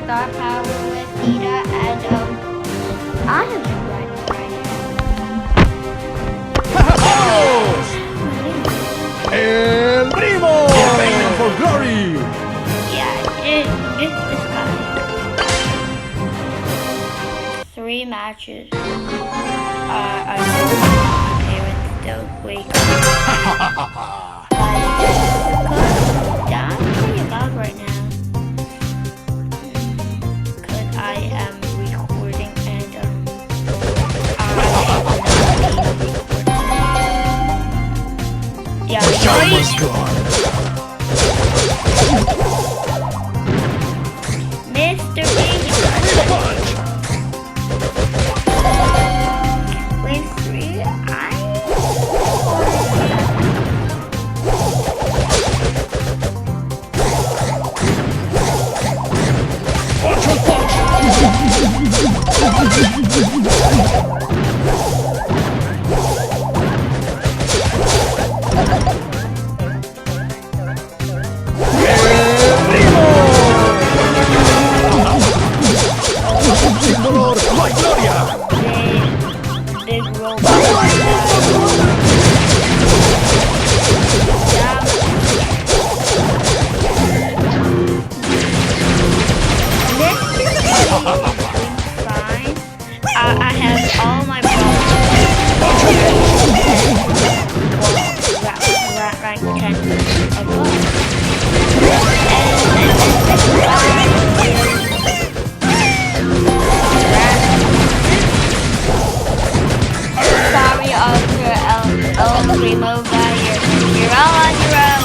Star Power with Nita, and I have been grinding El Primo! Payment for glory! Yeah, this guy. 3 matches. I hope my parents don't wake up. I'm pretty loud right now. Because I am recording and I am not being recorded. Yeah, Mr. Baby. Wave 3, ¡My gloria! Big robo. Fine. I have all my brawls. Rank 10 above. Sorry, Ultra El Primo guy, you're all on your own.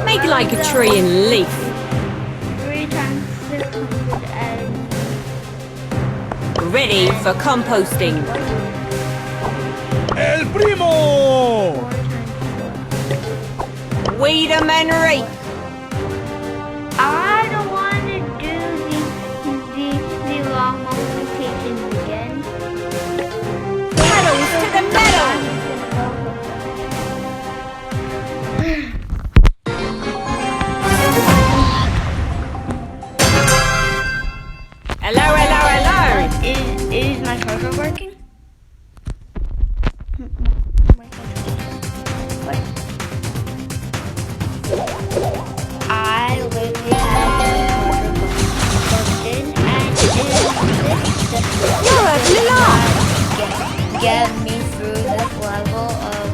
Make like a tree and leaf. 3 times 600 and Ready for composting. El Primo! 4 times 4. Weed 'em and reap. I don't want to do the long multiplications again. Pedals to the metal. Hello, hello, hello. Is my cursor working? What? I literally have my cursor plugged in, and You're a vanilla. get me through this level of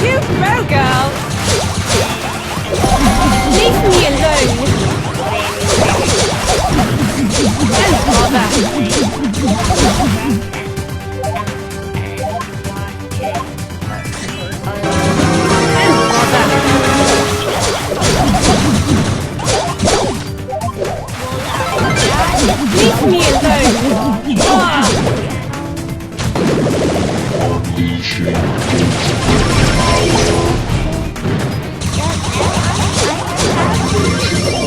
You go, girl. Leave me alone. Don't bother. Leave me alone.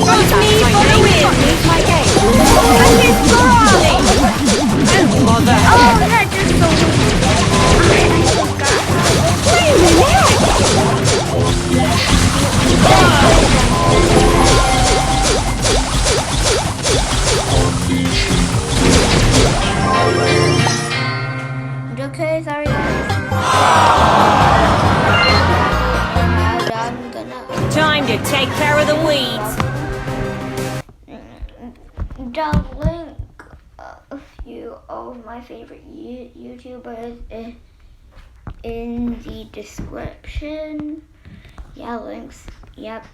Vote me for the win. Lose my game. And it's Brawling. Don't bother. oh, that just so Wait a minute. okay, sorry guys. I'm gonna Time to take care of the weeds. the link a few of my favorite YouTubers in the description. Yeah, links. Yep.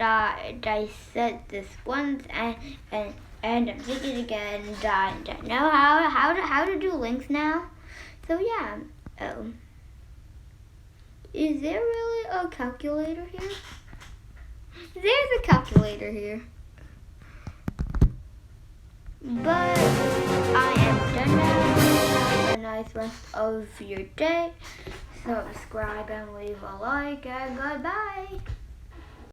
I said this once, and And I'm thinking again, don't know how to do links now. So yeah, is there really a calculator here? There's a calculator here. But I am done now. Have a nice rest of your day. Subscribe and leave a like, and goodbye.